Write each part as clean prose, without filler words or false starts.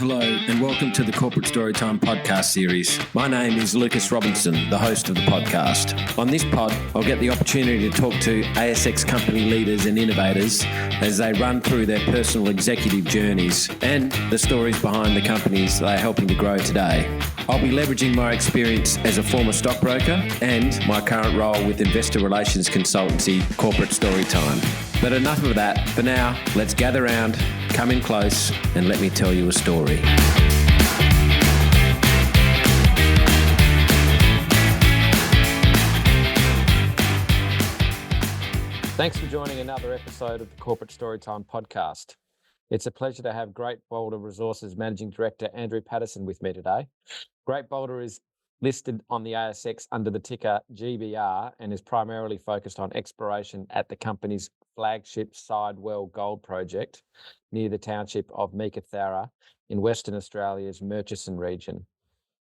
Hello and welcome to the Corporate Storytime podcast series. My name is Lucas Robinson, the host of the podcast. On this pod, I'll get the opportunity to talk to ASX company leaders and innovators as they run through their personal executive journeys and the stories behind the companies they are helping to grow today. I'll be leveraging my experience as a former stockbroker and my current role with investor relations consultancy, Corporate Storytime. But enough of that. For now, let's gather round, come in close, and let me tell you a story. Thanks for joining another episode of the Corporate Storytime podcast. It's a pleasure to have Great Boulder Resources Managing Director Andrew Paterson with me today. Great Boulder is listed on the ASX under the ticker GBR and is primarily focused on exploration at the company's flagship Sidewell Gold Project near the township of Meekatharra in Western Australia's Murchison region.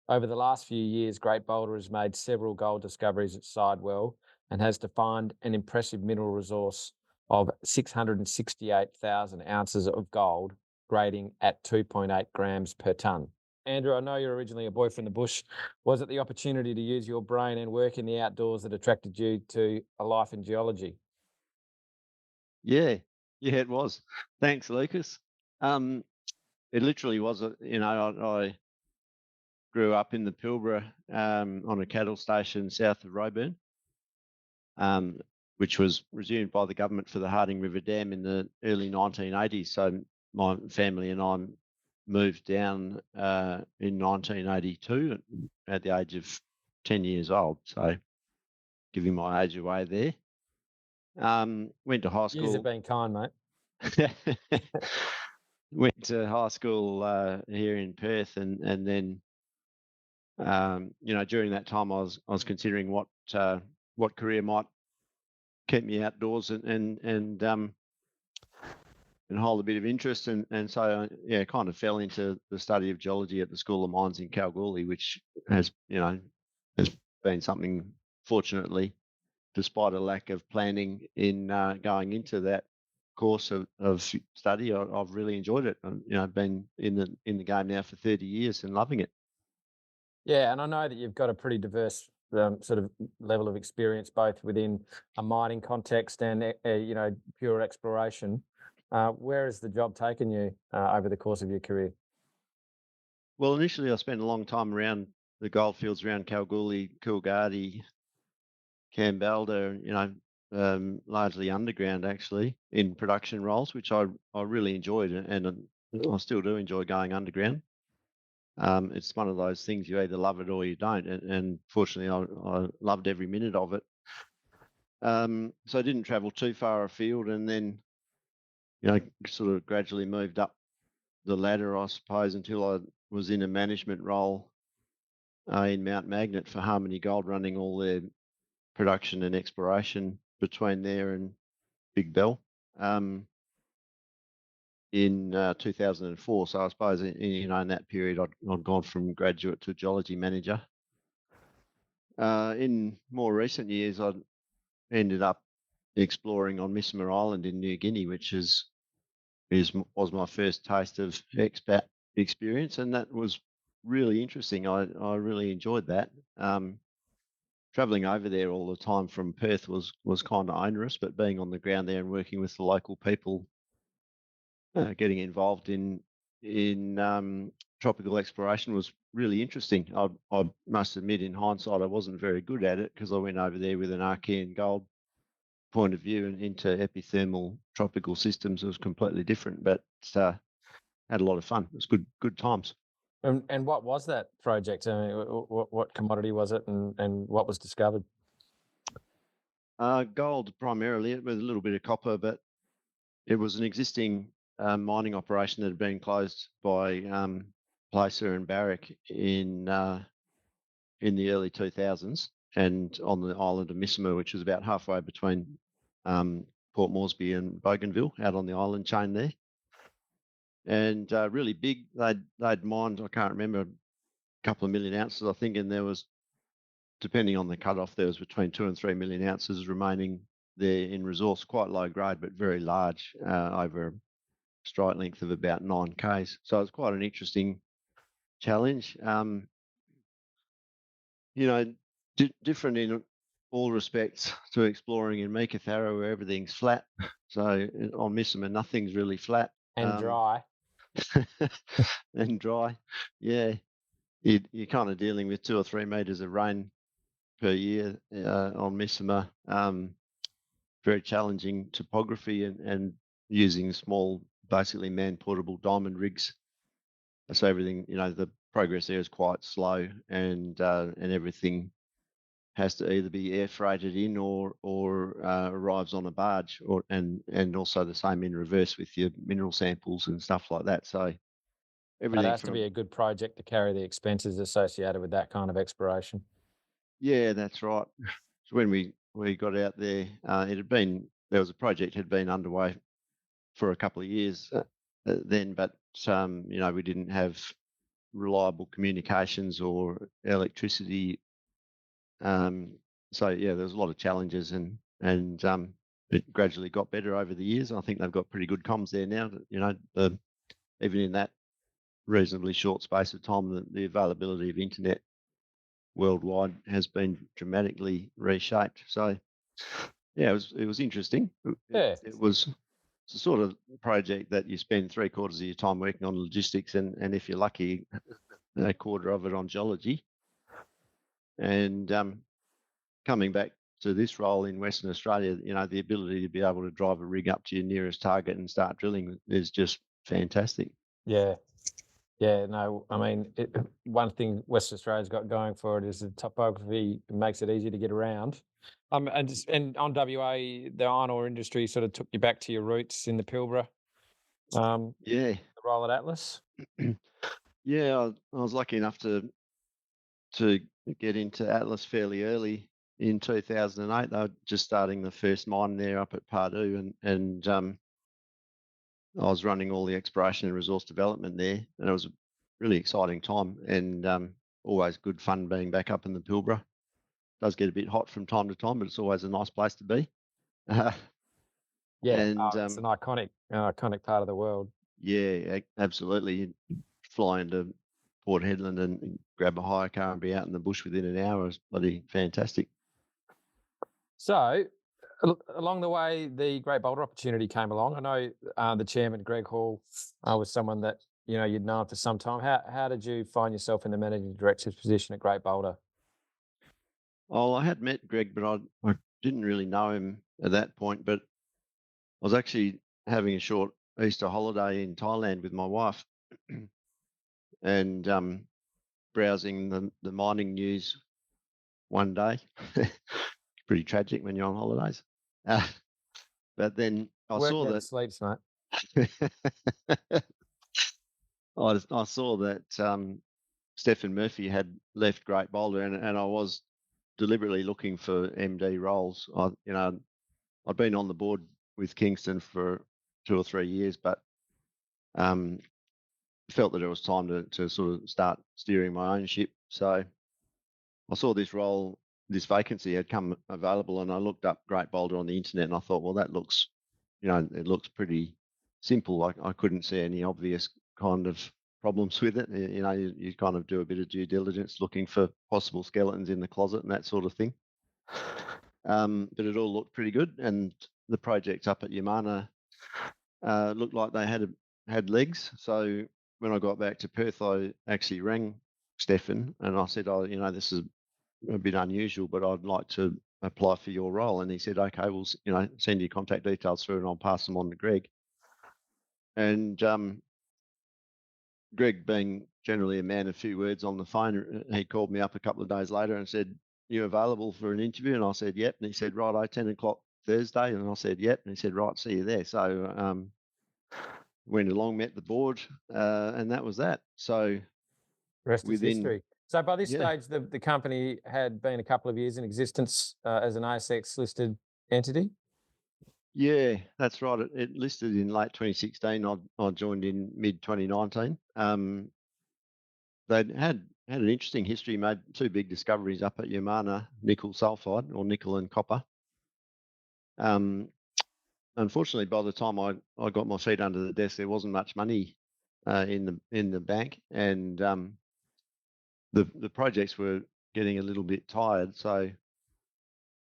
Over the last few years, Great Boulder has made several gold discoveries at Sidewell and has defined an impressive mineral resource of 668,000 ounces of gold, grading at 2.8 grams per tonne. Andrew, I know you're originally a boy from the bush. Was it the opportunity to use your brain and work in the outdoors that attracted you to a life in geology? Yeah, it was. Thanks, Lucas. It literally was. I grew up in the Pilbara on a cattle station south of Roebourne, which was resumed by the government for the Harding River Dam in the early 1980s. So my family and I moved down in 1982 at the age of 10 years old. So giving my age away there. Went to high school. Years have been kind, mate. Went to high school here in Perth, and then during that time I was considering what career might keep me outdoors and hold a bit of interest, and so kind of fell into the study of geology at the School of Mines in Kalgoorlie, which has been something, fortunately, despite a lack of planning in going into that course of study, I've really enjoyed it. I've been in the game now for 30 years and loving it. Yeah, and I know that you've got a pretty diverse sort of level of experience, both within a mining context and pure exploration. Where has the job taken you over the course of your career? Well, initially I spent a long time around the goldfields around Kalgoorlie, Coolgardie, Kambalda, largely underground actually, in production roles, which I really enjoyed, and I still do enjoy going underground. It's one of those things, you either love it or you don't, and fortunately I loved every minute of it. So I didn't travel too far afield, and then sort of gradually moved up the ladder, I suppose, until I was in a management role in Mount Magnet for Harmony Gold, running all their production and exploration between there and Big Bell in 2004. So I suppose in that period I'd gone from graduate to geology manager. In more recent years, I ended up exploring on Midsummer Island in New Guinea, which was my first taste of expat experience, and that was really interesting. I really enjoyed that. Travelling over there all the time from Perth was kind of onerous, but being on the ground there and working with the local people, getting involved in tropical exploration was really interesting. I must admit, in hindsight, I wasn't very good at it because I went over there with an Archean gold point of view, and into epithermal tropical systems. It was completely different, but had a lot of fun. It was good times. And what was that project? I mean, what commodity was it, and what was discovered? Gold primarily, with a little bit of copper, but it was an existing mining operation that had been closed by Placer and Barrick in the early 2000s, and on the island of Midsummer, which was about halfway between Port Moresby and Bougainville, out on the island chain there. And really big. They'd mined, I can't remember, a couple of million ounces, I think, and there was, depending on the cutoff, there was between 2 and 3 million ounces remaining there in resource, quite low grade, but very large over strike length of about 9 k's. So it's quite an interesting challenge. Different in all respects to exploring in Meekatharra, where everything's flat. So on Missima, nothing's really flat. And dry. And dry. Yeah. You're kind of dealing with 2 or 3 metres of rain per year on Missima. Very challenging topography and using small, basically man-portable diamond rigs. So everything, the progress there is quite slow, and everything has to either be air freighted in or arrives on a barge, and also the same in reverse with your mineral samples and stuff like that. So That everything has to be a good project to carry the expenses associated with that kind of exploration. Yeah, that's right. So when we got out there, there was a project had been underway for a couple of years then, but we didn't have reliable communications or electricity. So yeah, there was a lot of challenges, and it gradually got better over the years. I think they've got pretty good comms there now. Even in that reasonably short space of time, the availability of internet worldwide has been dramatically reshaped. So yeah, it was interesting. It was the sort of project that you spend 3/4 of your time working on logistics, and if you're lucky, a quarter of it on geology. And coming back to this role in Western Australia, the ability to be able to drive a rig up to your nearest target and start drilling is just fantastic. Yeah. Yeah, no, I mean, one thing Western Australia's got going for it is the topography makes it easy to get around. And on WA, the iron ore industry sort of took you back to your roots in the Pilbara. Yeah. The role at Atlas. Yeah, I was lucky enough to get into Atlas fairly early in 2008. They were just starting the first mine there up at Pardue, and I was running all the exploration and resource development there, and it was a really exciting time, and always good fun being back up in the Pilbara. Does get a bit hot from time to time, but it's always a nice place to be. Yeah, and it's an iconic part of the world. Yeah, absolutely. You fly into Port Hedland and grab a hire car and be out in the bush within an hour is bloody fantastic. So, along the way, the Great Boulder opportunity came along. I know the chairman, Greg Hall, was someone that you'd known for some time. How did you find yourself in the managing director's position at Great Boulder? Well, I had met Greg, but I didn't really know him at that point. But I was actually having a short Easter holiday in Thailand with my wife, and browsing the mining news one day. Pretty tragic when you're on holidays. But then I saw that sleeps, mate. I saw that Stephen Murphy had left Great Boulder, and I was deliberately looking for MD roles. I'd been on the board with Kingston for 2 or 3 years, but felt that it was time to sort of start steering my own ship. So I saw this vacancy had come available, and I looked up Great Boulder on the internet, and I thought, well, that looks, it looks pretty simple. I couldn't see any obvious kind of problems with it. You kind of do a bit of due diligence, looking for possible skeletons in the closet and that sort of thing. But it all looked pretty good, and the projects up at Yamana looked like they had legs. So when I got back to Perth, I actually rang Stefan and I said, "Oh, this is a bit unusual, but I'd like to apply for your role." And he said, "Okay, we'll send your contact details through, and I'll pass them on to Greg." And Greg, being generally a man of few words on the phone, he called me up a couple of days later and said, "You available for an interview?" And I said, "Yep." And he said, "Righto, 10 o'clock Thursday." And I said, "Yep." And he said, "Right, see you there." So went along, met the board, and that was that. So rest is history. So by this stage, the company had been a couple of years in existence as an ASX listed entity. Yeah, that's right. It listed in late 2016. I joined in mid 2019. They'd had an interesting history, made 2 big discoveries up at Yamana, nickel sulfide or nickel and copper. unfortunately, by the time I got my feet under the desk, there wasn't much money in the bank, and the projects were getting a little bit tired. So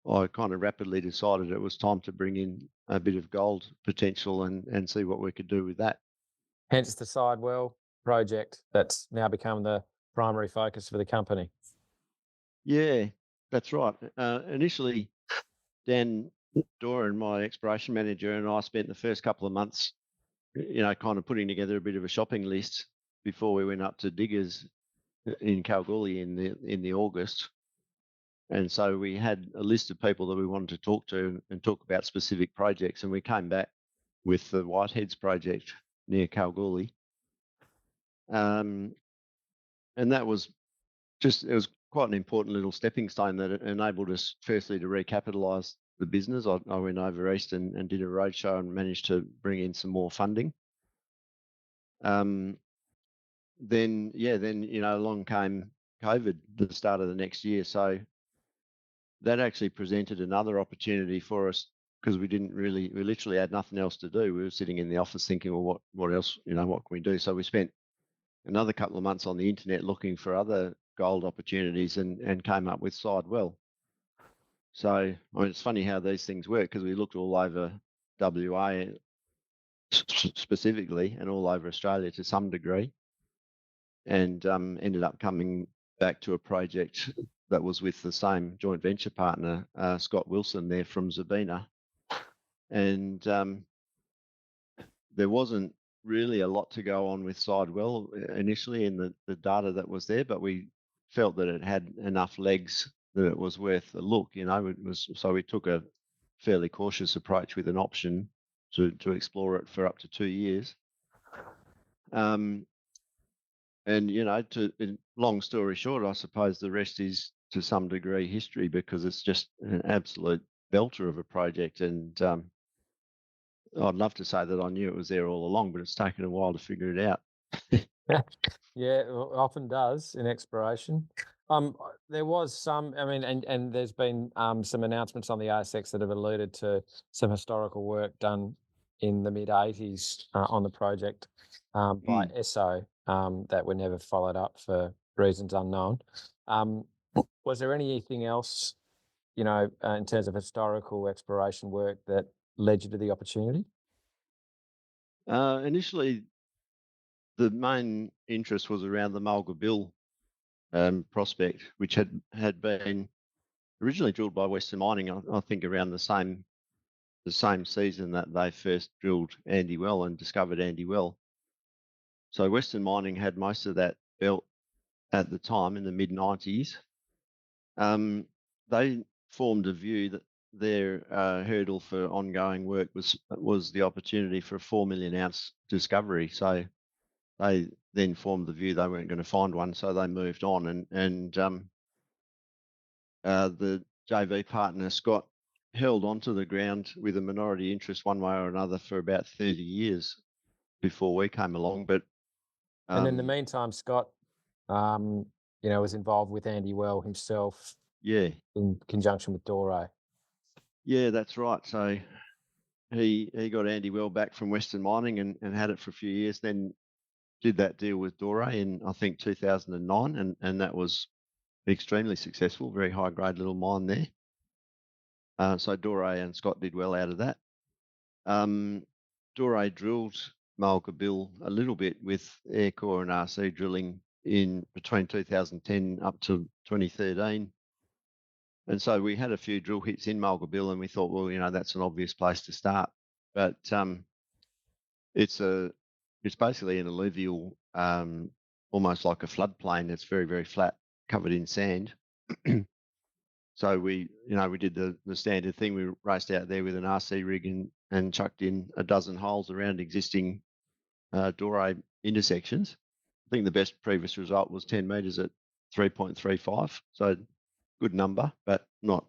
I kind of rapidly decided it was time to bring in a bit of gold potential and see what we could do with that. Hence the Sidewell project that's now become the primary focus for the company. Yeah, that's right. Initially, Dan Doran, my exploration manager, and I spent the first couple of months, kind of putting together a bit of a shopping list before we went up to Diggers in Kalgoorlie in the August. And so we had a list of people that we wanted to talk to and talk about specific projects. And we came back with the Whiteheads project near Kalgoorlie. And that was it was quite an important little stepping stone that enabled us, firstly, to recapitalise the business. I went over east and did a roadshow and managed to bring in some more funding. Then along came COVID at the start of the next year. So that actually presented another opportunity for us, because we literally had nothing else to do. We were sitting in the office thinking, well, what else, what can we do? So we spent another couple of months on the internet looking for other gold opportunities and came up with Sidewell. So it's funny how these things work, because we looked all over WA specifically and all over Australia to some degree, and ended up coming back to a project that was with the same joint venture partner, Scott Wilson, there from Zabina. And there wasn't really a lot to go on with Sidewell initially in the data that was there, but we felt that it had enough legs that it was worth a look. So we took a fairly cautious approach with an option to explore it for up to 2 years. Long story short, I suppose the rest is to some degree history, because it's just an absolute belter of a project. And I'd love to say that I knew it was there all along, but it's taken a while to figure it out. Yeah, it often does in exploration. There was some, and there's been some announcements on the ASX that have alluded to some historical work done in the mid-80s on the project by Esso that were never followed up for reasons unknown. Was there anything else, in terms of historical exploration work that led you to the opportunity? Initially, the main interest was around the Mulga Bill prospect, which had been originally drilled by Western Mining, I think around the same season that they first drilled Andy Well and discovered Andy Well. So Western Mining had most of that belt at the time in the mid-90s. They formed a view that their hurdle for ongoing work was the opportunity for a 4 million ounce discovery. So they then formed the view they weren't going to find one, so they moved on. And the JV partner, Scott, held onto the ground with a minority interest one way or another for about 30 years before we came along. But and in the meantime, Scott, was involved with Andy Well himself. Yeah. In conjunction with Dore. Yeah, that's right. So he got Andy Well back from Western Mining and had it for a few years, then did that deal with Dore in, I think, 2009, and that was extremely successful, very high-grade little mine there. So Dore and Scott did well out of that. Dore drilled Mulga Bill a little bit with Aircore and RC drilling in between 2010 up to 2013. And so we had a few drill hits in Mulga Bill, and we thought, well, that's an obvious place to start. But it's basically an alluvial, almost like a floodplain. It's very, very flat, covered in sand. So we did the standard thing. We raced out there with an RC rig and chucked in a dozen holes around existing Dore intersections. I think the best previous result was 10 metres at 3.35. So good number, but not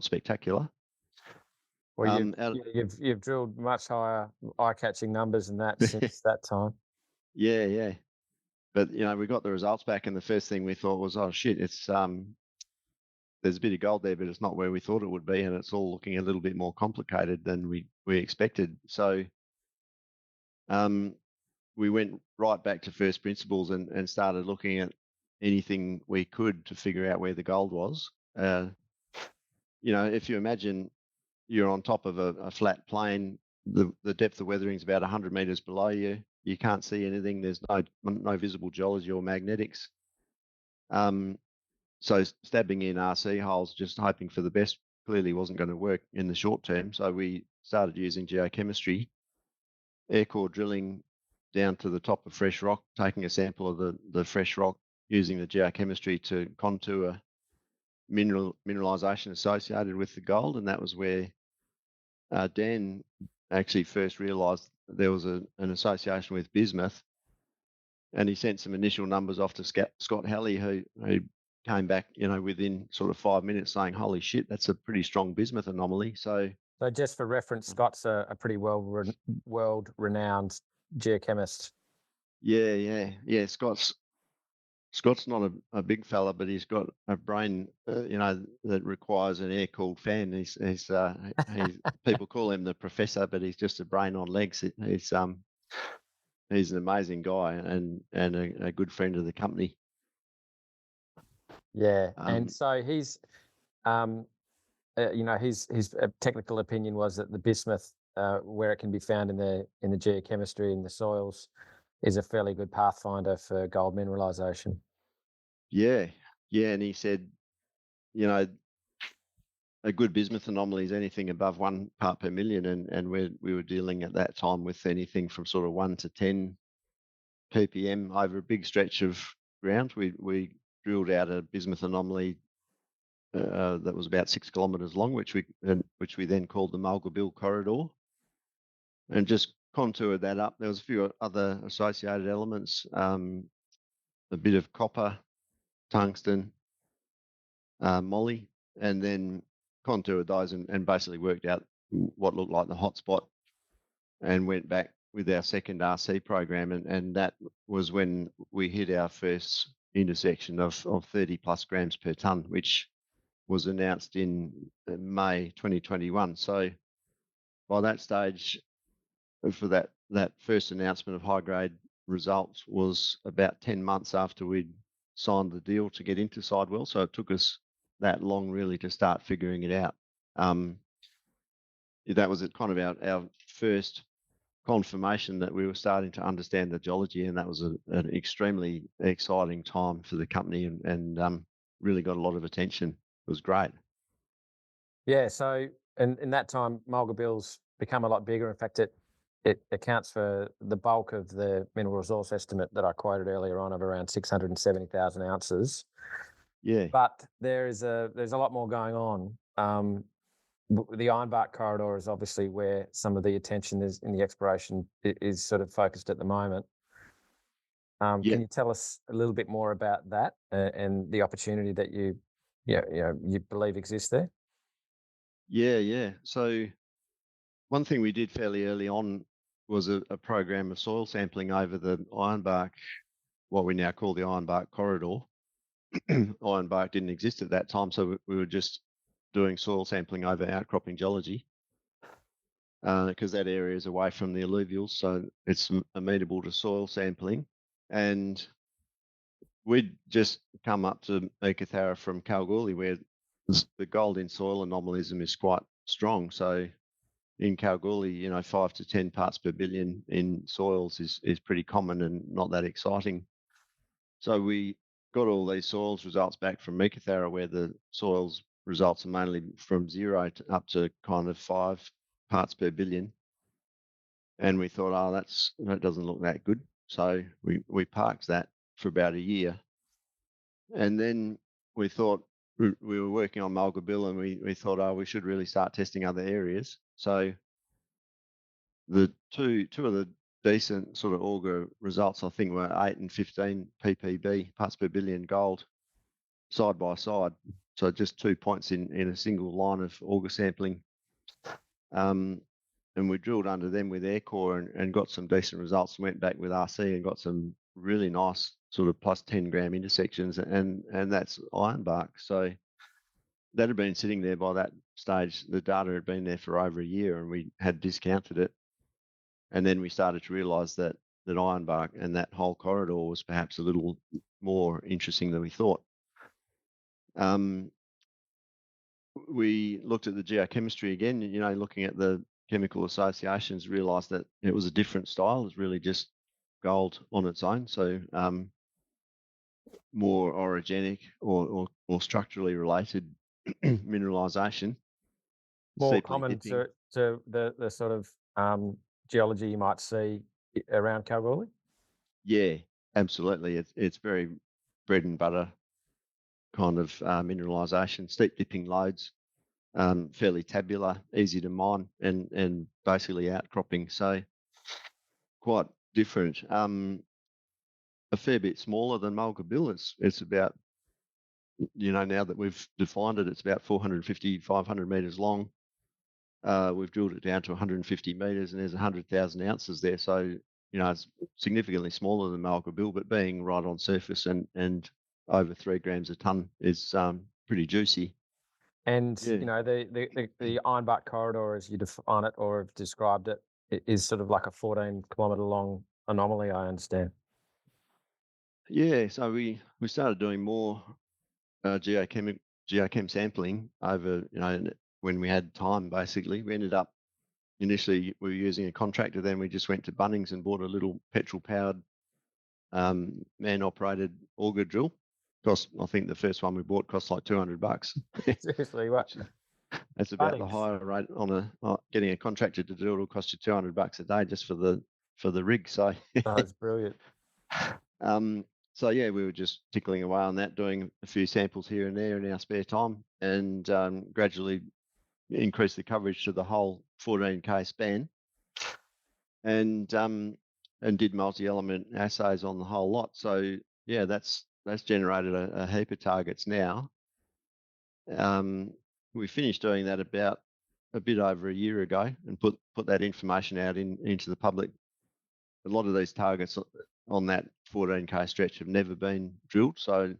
spectacular. Well, you've drilled much higher eye-catching numbers than that since that time. Yeah. But we got the results back, and the first thing we thought was, oh shit, it's there's a bit of gold there, but it's not where we thought it would be, and it's all looking a little bit more complicated than we expected. So we went right back to first principles and started looking at anything we could to figure out where the gold was. If you imagine you're on top of a flat plain, the depth of weathering is about 100 meters below you. You can't see anything. There's no visible geology or magnetics. So stabbing in RC holes, just hoping for the best, clearly wasn't going to work in the short term. So we started using geochemistry, air core drilling down to the top of fresh rock, taking a sample of the fresh rock, using the geochemistry to contour mineralization associated with the gold. And that was where Dan actually first realised there was an association with bismuth, and he sent some initial numbers off to Scott Halley, who came back, within sort of 5 minutes saying, "Holy shit, that's a pretty strong bismuth anomaly." So just for reference, Scott's a pretty world-renowned geochemist. Yeah. Scott's not a big fella, but he's got a brain, that requires an air-cooled fan. He's people call him the professor, but he's just a brain on legs. He's an amazing guy and a good friend of the company. Yeah, and so his technical opinion was that the bismuth, where it can be found in the geochemistry in the soils, is a fairly good pathfinder for gold mineralization. Yeah, and he said, a good bismuth anomaly is anything above 1 part per million, and we were dealing at that time with anything from sort of 1 to 10 ppm over a big stretch of ground. We drilled out a bismuth anomaly that was about 6 kilometres long, which we then called the Mulga Bill corridor, and just contoured that up. There was a few other associated elements, a bit of copper, tungsten, moly, and then contoured those and basically worked out what looked like the hotspot, and went back with our second RC program, and that was when we hit our first intersection of 30 plus grams per tonne, which was announced in May 2021. So by that stage, for that first announcement of high grade results was about 10 months after we'd signed the deal to get into Sidewell. So it took us that long really to start figuring it out. That was kind of our first confirmation that we were starting to understand the geology, and that was an extremely exciting time for the company, and really got a lot of attention. It was great. Yeah, so in that time, Mulga Bill's become a lot bigger. In fact, it accounts for the bulk of the mineral resource estimate that I quoted earlier on of around 670,000 ounces. Yeah. But there's a lot more going on. The Ironbark corridor is obviously where some of the attention is in the exploration is sort of focused at the moment. Can you tell us a little bit more about that and the opportunity that you believe exists there? Yeah. So one thing we did fairly early on was a program of soil sampling over the Ironbark, what we now call the Ironbark corridor. Ironbark didn't exist at that time, so we were just doing soil sampling over outcropping geology, because that area is away from the alluvials, so it's amenable to soil sampling. And we'd just come up to Meekatharra from Kalgoorlie, where the gold in soil anomalism is quite strong. So in Kalgoorlie, 5 to 10 parts per billion in soils is pretty common and not that exciting. So we got all these soils results back from Meekatharra, where the soils results are mainly from 0 to up to kind of 5 parts per billion. And we thought, that doesn't look that good. So we parked that for about a year. And then we thought, we were working on Mulga Bill, and we thought, we should really start testing other areas. So the two of the decent sort of auger results, I think, were 8 and 15 ppb, parts per billion gold, side by side. So just 2 points in a single line of auger sampling. And we drilled under them with air core and got some decent results, and went back with RC and got some really nice sort of plus 10 gram intersections, and that's Ironbark. So that had been sitting there by that stage. The data had been there for over a year, and we had discounted it. And then we started to realise that Ironbark and that whole corridor was perhaps a little more interesting than we thought. We looked at the geochemistry again, looking at the chemical associations, realised that it was a different style. It was really just gold on its own. So more orogenic or structurally related mineralisation. More Steeply common dipping. to the sort of geology you might see around Kalgoorlie? Yeah, absolutely. It's very bread and butter kind of mineralisation, steep dipping lodes, fairly tabular, easy to mine, and basically outcropping. So quite different. A fair bit smaller than Mulga Bill. It's about, now that we've defined it, it's about 450, 500 metres long. We've drilled it down to 150 metres, and there's 100,000 ounces there. So, it's significantly smaller than Mulga Bill, but being right on surface and over 3 grams a tonne is pretty juicy. And Yeah. the Ironbark corridor, as you define it or have described it, is sort of like a 14-kilometre long anomaly, I understand. Yeah, so we started doing more geochem sampling over, when we had time. Basically, we ended up initially we were using a contractor. Then we just went to Bunnings and bought a little petrol-powered man-operated auger drill. I think the first one we bought cost like $200. Seriously, what? That's about the Bunnings. higher rate on getting a contractor to do it. Will cost you $200 a day just for the rig. So Oh, that's brilliant. So yeah, we were just tickling away on that, doing a few samples here and there in our spare time, and gradually increased the coverage to the whole 14K span, and did multi-element assays on the whole lot. So yeah, that's generated a heap of targets now. We finished doing that about a bit over a year ago, and put that information out into the public. A lot of these targets on that 14K stretch have never been drilled. So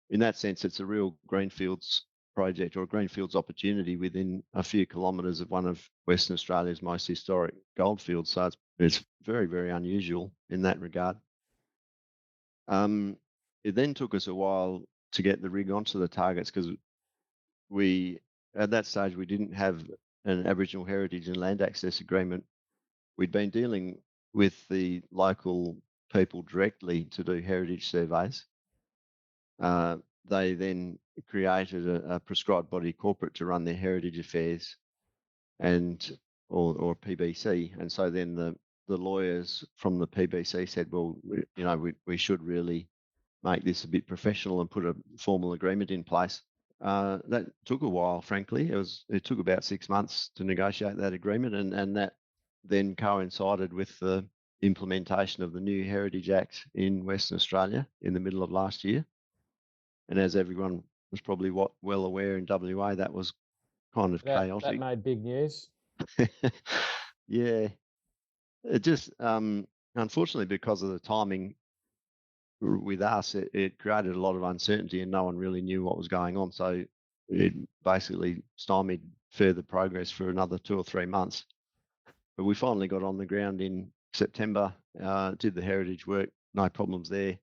in that sense, it's a real greenfields project or a greenfields opportunity within a few kilometres of one of Western Australia's most historic goldfields. So it's very, very unusual in that regard. It then took us a while to get the rig onto the targets, because at that stage, we didn't have an Aboriginal heritage and land access agreement. We'd been dealing with the local people directly to do heritage surveys. They then created a prescribed body corporate to run their heritage affairs, or PBC. And so then the lawyers from the PBC said, well, we should really make this a bit professional and put a formal agreement in place. That took a while, frankly. It took about 6 months to negotiate that agreement, and that then coincided with the implementation of the new Heritage Act in Western Australia in the middle of last year. And as everyone was probably well aware in WA, that was kind of chaotic. That made big news. Yeah. It just, unfortunately, because of the timing with us, it created a lot of uncertainty, and no one really knew what was going on. So it basically stymied further progress for another 2 or 3 months. But we finally got on the ground in September, did the heritage work, no problems there,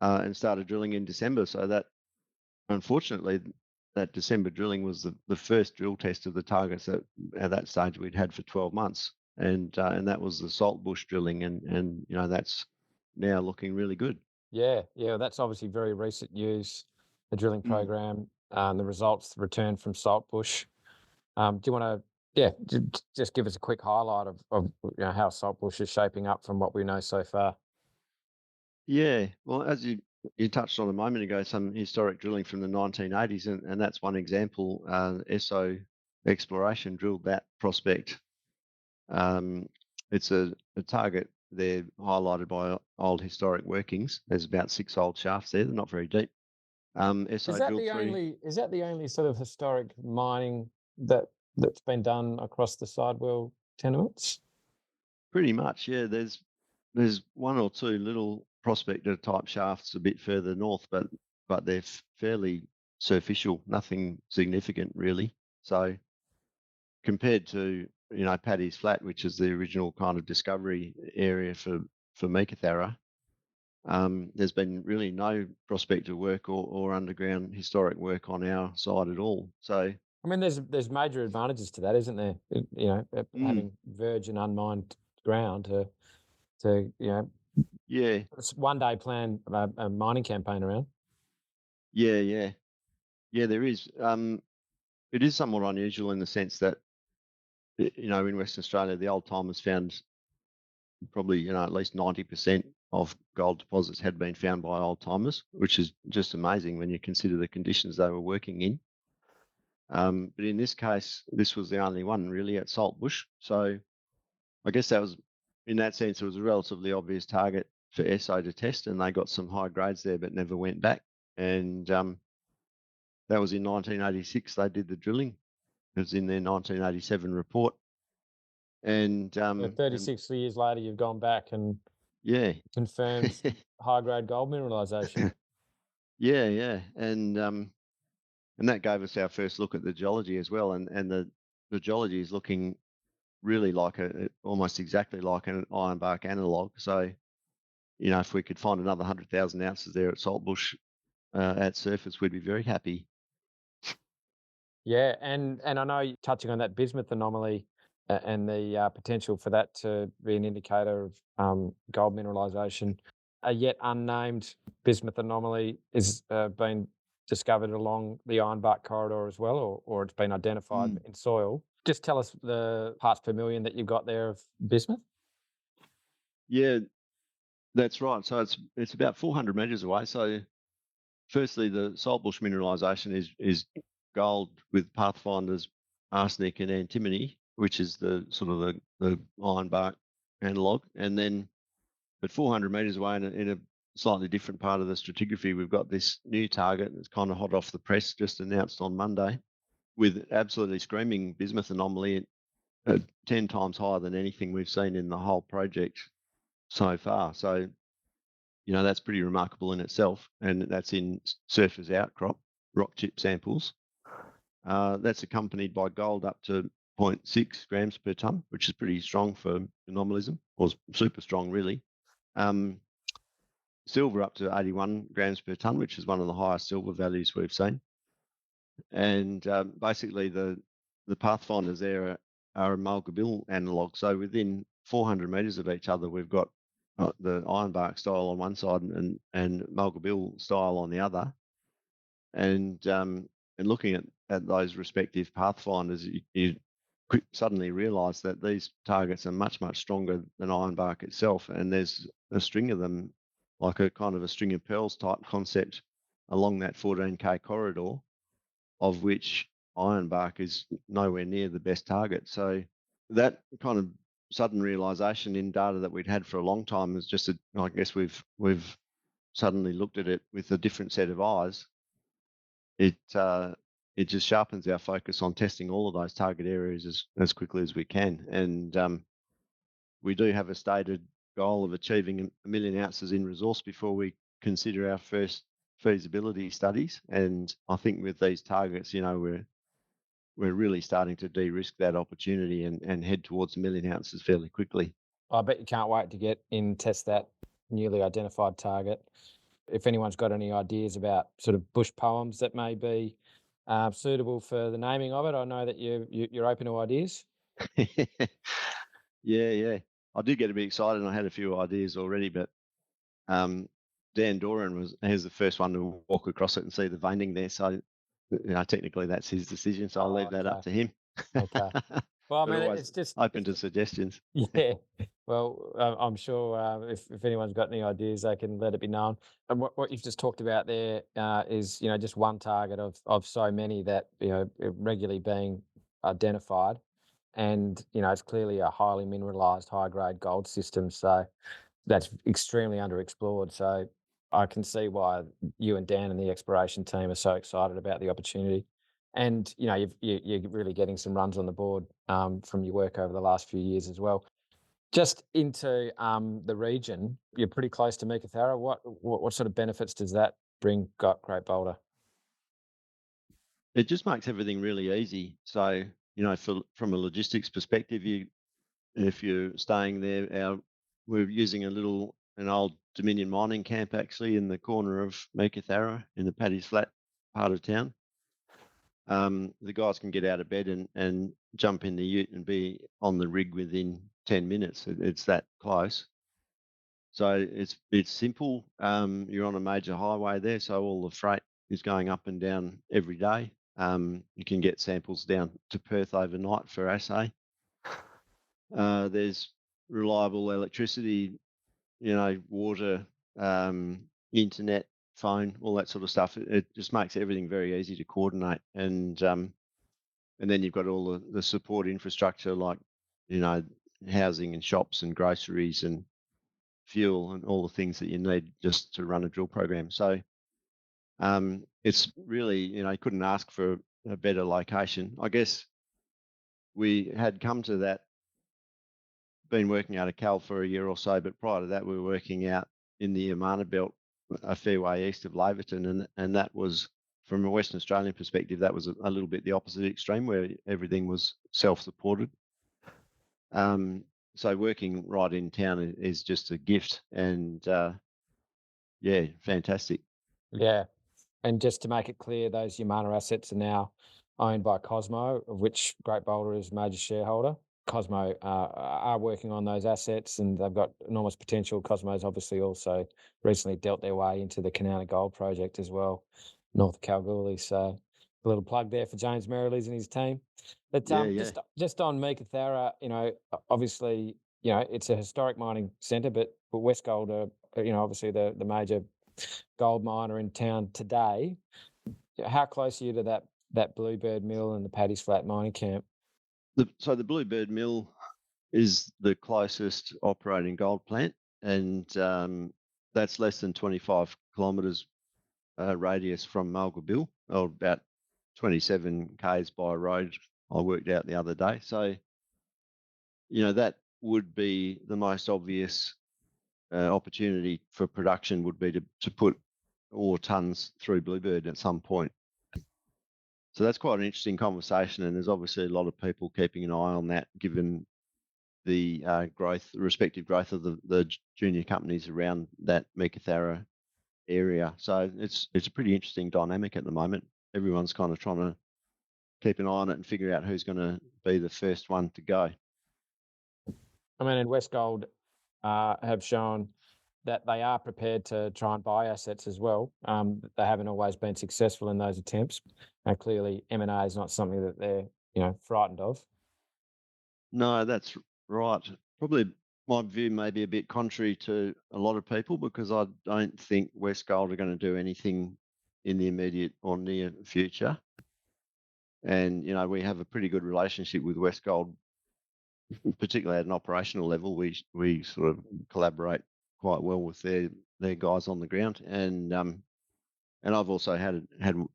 and started drilling in December. So that, unfortunately, that December drilling was the first drill test of the targets that at that stage we'd had for 12 months. And that was the salt bush drilling, and that's now looking really good. Yeah, that's obviously very recent news, the drilling program, the results returned from Saltbush. Do you want to, just give us a quick highlight of how Saltbush is shaping up from what we know so far? Yeah, well, as you touched on a moment ago, some historic drilling from the 1980s, and that's one example. SO Exploration drilled that prospect. It's a target there highlighted by old historic workings. There's about 6 old shafts there. They're not very deep. SO Is that drilled the 3. only is that the only sort of historic mining that's been done across the Sidewell tenements? Pretty much, yeah. There's 1 or 2 little prospector type shafts a bit further north, but they're fairly superficial, nothing significant really. So compared to Paddy's Flat, which is the original kind of discovery area for Meekatharra, there's been really no prospective work or underground historic work on our side at all. So I mean, there's major advantages to that, isn't there? mm, Having virgin unmined ground to yeah, one day plan a mining campaign around. yeah, there is. It is somewhat unusual in the sense that in Western Australia, the old timers found probably at least 90% of gold deposits had been found by old timers, which is just amazing when you consider the conditions they were working in. But in this case, this was the only one really at Saltbush. So I guess that was, in that sense, it was a relatively obvious target for SO to test, and they got some high grades there, but never went back. And that was in 1986. They did the drilling. It was in their 1987 report. And So 36 years later, you've gone back and yeah, confirmed high grade gold mineralisation. yeah, and that gave us our first look at the geology as well. And the geology is looking really like almost exactly like an ironbark analog. So if we could find another 100,000 ounces there at Saltbush at surface, we'd be very happy. Yeah, and I know touching on that bismuth anomaly and the potential for that to be an indicator of gold mineralisation, a yet unnamed bismuth anomaly is been discovered along the Ironbark corridor as well, or it's been identified Mm. in soil. Just tell us the parts per million that you've got there of bismuth. Yeah, that's right. So it's about 400 metres away. So firstly, the Saltbush mineralisation is gold with pathfinders, arsenic and antimony, which is the sort of the ironbark analog. And then at 400 metres away in a slightly different part of the stratigraphy, we've got this new target that's kind of hot off the press, just announced on Monday, with absolutely screaming bismuth anomaly at 10 times higher than anything we've seen in the whole project so far. So that's pretty remarkable in itself, and that's in surface outcrop rock chip samples. That's accompanied by gold up to 0.6 grams per tonne, which is pretty strong for anomalism, or super strong really. Silver up to 81 grams per tonne, which is one of the highest silver values we've seen. And basically the pathfinders there are a Mulga Bill analog. So within 400 metres of each other, we've got the Ironbark style on one side and Mulga Bill style on the other. And looking at those respective pathfinders, you suddenly realise that these targets are much, much stronger than Ironbark itself. And there's a string of them, like a kind of a string of pearls type concept along that 14K corridor, of which Ironbark is nowhere near the best target. So that kind of sudden realisation in data that we'd had for a long time is just, I guess we've suddenly looked at it with a different set of eyes. It just sharpens our focus on testing all of those target areas as quickly as we can. And we do have a stated goal of achieving 1 million ounces in resource before we consider our first feasibility studies. And I think with these targets, we're really starting to de-risk that opportunity and head towards 1 million ounces fairly quickly. I bet you can't wait to get in test that newly identified target. If anyone's got any ideas about sort of bush poems that may be suitable for the naming of it, I know that you're open to ideas. Yeah. I did get a bit excited and I had a few ideas already, but Dan Doran was the first one to walk across it and see the veining there. So technically that's his decision. So I'll leave that up to him. Okay. Well, I But mean, always it's just open to suggestions. yeah. Well, I'm sure if anyone's got any ideas, they can let it be known. And what you've just talked about there is just one target of so many that regularly being identified, and it's clearly a highly mineralized, high grade gold system. So that's extremely underexplored. So I can see why you and Dan and the exploration team are so excited about the opportunity. And you're really getting some runs on the board from your work over the last few years as well. Just into the region, you're pretty close to Meekatharra. What sort of benefits does that bring Great Boulder? it just makes everything really easy. So, from a logistics perspective, if you're staying there, we're using an old Dominion mining camp actually in the corner of Meekatharra in the Paddy's Flat part of town. The guys can get out of bed and jump in the ute and be on the rig within 10 minutes. It's that close. So it's simple. You're on a major highway there, so all the freight is going up and down every day. You can get samples down to Perth overnight for assay. There's reliable electricity, water, internet, phone, all that sort of stuff. It just makes everything very easy to coordinate. And then you've got all the support infrastructure like, housing and shops and groceries and fuel and all the things that you need just to run a drill program. So it's really, you couldn't ask for a better location. I guess we had come to that, been working out of Cal for a year or so, but prior to that, we were working out in the Yamana Belt, a fair way east of Laverton, and that was, from a Western Australian perspective, that was a little bit the opposite extreme where everything was self-supported. So working right in town is just a gift, and yeah, fantastic. Yeah. And just to make it clear, those Yamana assets are now owned by Cosmo, of which Great Boulder is a major shareholder. Cosmo are working on those assets and they've got enormous potential. Cosmo's obviously also recently dealt their way into the Kanana Gold Project as well, north of Kalgoorlie. So a little plug there for James Merrilees and his team. But Yeah, just on Meekatharra, obviously, it's a historic mining centre, but Westgold are, obviously the major gold miner in town today. How close are you to that Bluebird Mill and the Paddy's Flat mining camp? So the Bluebird Mill is the closest operating gold plant, and that's less than 25 kilometres radius from Mulga Bill, or about 27 k's by road. I worked out the other day. So, that would be the most obvious opportunity for production would be to put ore tons through Bluebird at some point. So that's quite an interesting conversation, and there's obviously a lot of people keeping an eye on that, given the respective growth of the junior companies around that Meekatharra area. So it's a pretty interesting dynamic at the moment. Everyone's kind of trying to keep an eye on it and figure out who's going to be the first one to go. I mean, and Westgold have shown that they are prepared to try and buy assets as well. They haven't always been successful in those attempts. And clearly, M&A is not something that they're, frightened of. No, that's right. Probably my view may be a bit contrary to a lot of people because I don't think Westgold are going to do anything in the immediate or near future. And, we have a pretty good relationship with Westgold, particularly at an operational level. We sort of collaborate quite well with their guys on the ground. And I've also had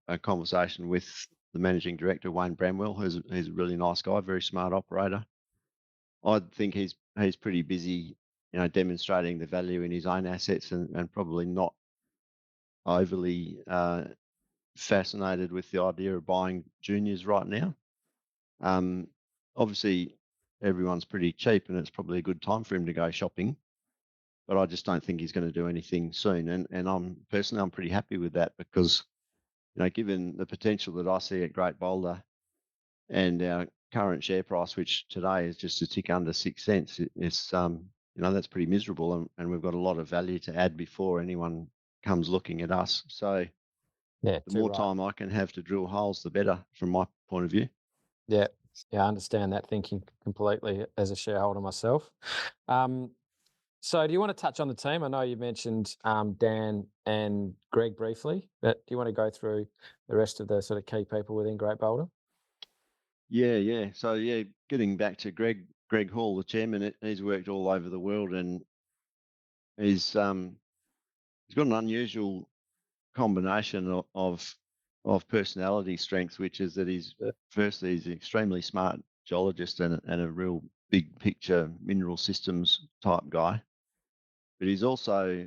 a conversation with the managing director, Wayne Bramwell, who's a really nice guy, very smart operator. I think he's pretty busy, demonstrating the value in his own assets and probably not overly fascinated with the idea of buying juniors right now. Obviously, everyone's pretty cheap, and it's probably a good time for him to go shopping. But I just don't think he's going to do anything soon. And I'm pretty happy with that because, given the potential that I see at Great Boulder and our current share price, which today is just a tick under 6 cents, it's that's pretty miserable, and we've got a lot of value to add before anyone comes looking at us. So Yeah, the more time I can have to drill holes, the better, from my point of view. Yeah, I understand that thinking completely as a shareholder myself. So do you want to touch on the team? I know you mentioned Dan and Greg briefly, but do you want to go through the rest of the sort of key people within Great Boulder? Yeah. So getting back to Greg Hall, the chairman, he's worked all over the world, and he's got an unusual combination of personality strengths, which is that he's an extremely smart geologist and a real big picture mineral systems type guy, but he's also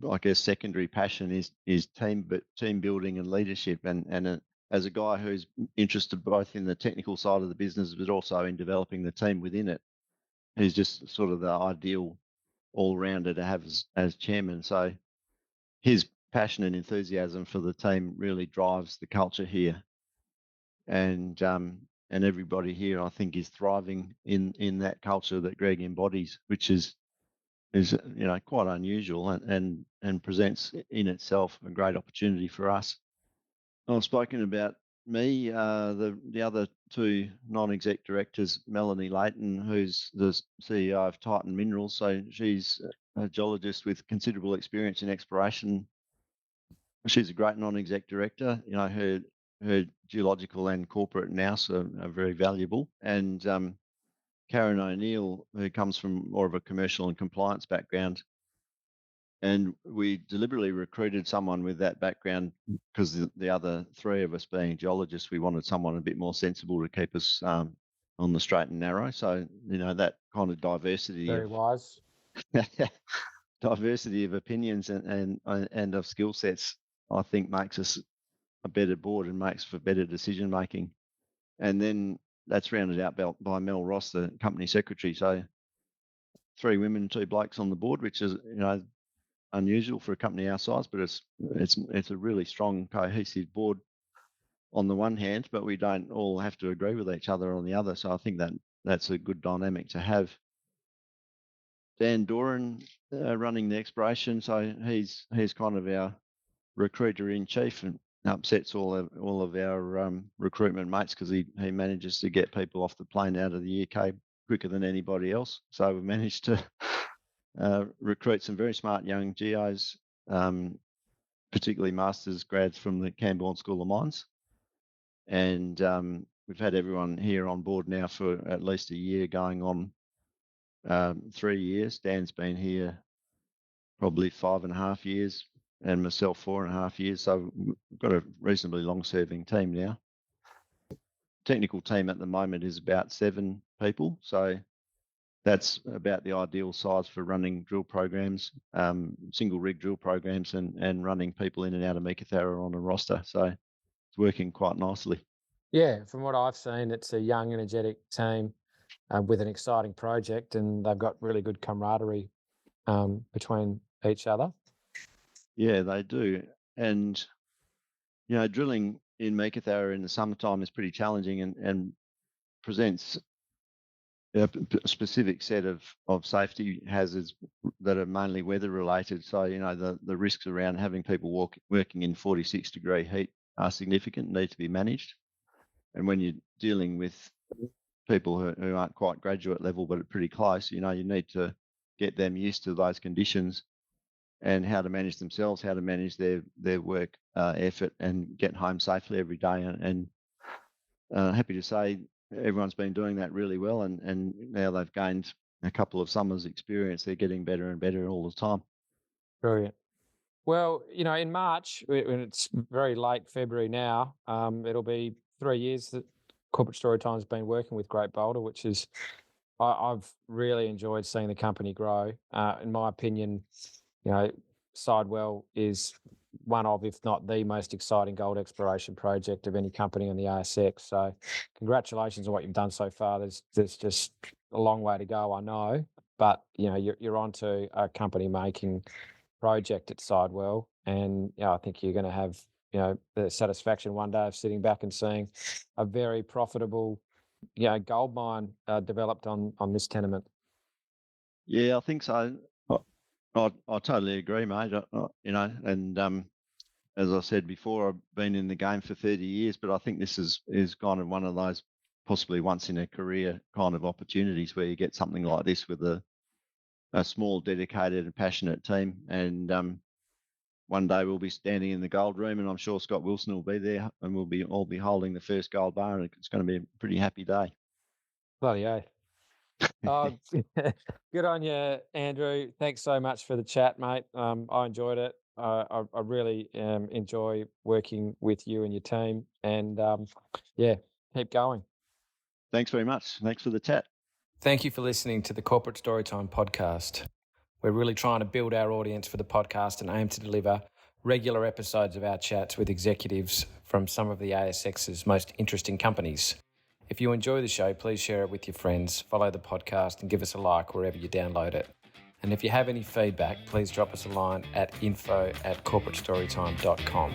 I guess, secondary passion is team building and leadership. And as a guy who's interested both in the technical side of the business, but also in developing the team within it, he's just sort of the ideal all-rounder to have as chairman. So his passion and enthusiasm for the team really drives the culture here. And everybody here, I think, is thriving in that culture that Greg embodies, which is quite unusual and presents in itself a great opportunity for us. I've spoken about me, the other two non-exec directors, Melanie Layton, who's the CEO of Titan Minerals. So she's a geologist with considerable experience in exploration. She's a great non-exec director. Her geological and corporate nous are very valuable. And Karen O'Neill, who comes from more of a commercial and compliance background. And we deliberately recruited someone with that background because the other three of us being geologists, we wanted someone a bit more sensible to keep us on the straight and narrow. So, that kind of diversity. Very wise. Diversity of opinions and of skill sets, I think, makes us a better board and makes for better decision making. And then that's rounded out by Mel Ross, the company secretary. So 3 women, 2 blokes on the board, which is unusual for a company our size, but it's a really strong, cohesive board on the one hand, but we don't all have to agree with each other on the other. So I think that's a good dynamic to have. Dan Doran running the exploration, so he's kind of our recruiter in chief and upsets all of our recruitment mates because he manages to get people off the plane out of the UK quicker than anybody else. So we've managed to recruit some very smart young geos, particularly masters grads from the Camborne School of Mines. And we've had everyone here on board now for at least a year, going on 3 years. Dan's been here probably 5.5 years, and myself 4.5 years. So we've got a reasonably long-serving team now. Technical team at the moment is about 7 people. So that's about the ideal size for running drill programs, single rig drill programs, and running people in and out of Meekatharra on a roster. So it's working quite nicely. Yeah, from what I've seen, it's a young, energetic team with an exciting project, and they've got really good camaraderie between each other. Yeah, they do. And, drilling in Meekatharra in the summertime is pretty challenging and presents a specific set of safety hazards that are mainly weather related. So, the risks around having people working in 46-degree heat are significant, need to be managed. And when you're dealing with people who aren't quite graduate level but are pretty close, you need to get them used to those conditions and how to manage themselves, how to manage their work effort and get home safely every day. And happy to say everyone's been doing that really well, and now they've gained a couple of summers experience. They're getting better and better all the time. Brilliant. Well, in March, when it's very late February now, it'll be 3 years that Corporate Storytime's been working with Great Boulder, which is, I've really enjoyed seeing the company grow. In my opinion, Sidewell is one of, if not the most exciting gold exploration project of any company on the ASX. So congratulations on what you've done so far. There's just a long way to go, I know, but you're onto a company making project at Sidewell, and I think you're going to have the satisfaction one day of sitting back and seeing a very profitable gold mine developed on this tenement. Yeah, I think so. I totally agree, mate. And as I said before, I've been in the game for 30 years, but I think this is kind of one of those possibly once in a career kind of opportunities where you get something like this with a small, dedicated and passionate team. And one day we'll be standing in the gold room, and I'm sure Scott Wilson will be there, and we'll all be holding the first gold bar, and it's going to be a pretty happy day. Bloody oath. Good on you, Andrew. Thanks so much for the chat, mate. I enjoyed it. I really enjoy working with you and your team, and keep going. Thanks very much. Thanks for the chat. Thank you for listening to the Corporate Storytime podcast. We're really trying to build our audience for the podcast and aim to deliver regular episodes of our chats with executives from some of the ASX's most interesting companies. If you enjoy the show, please share it with your friends, follow the podcast and give us a like wherever you download it. And if you have any feedback, please drop us a line at info@corporatestorytime.com.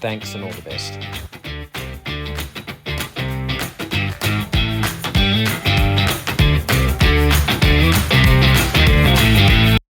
Thanks and all the best.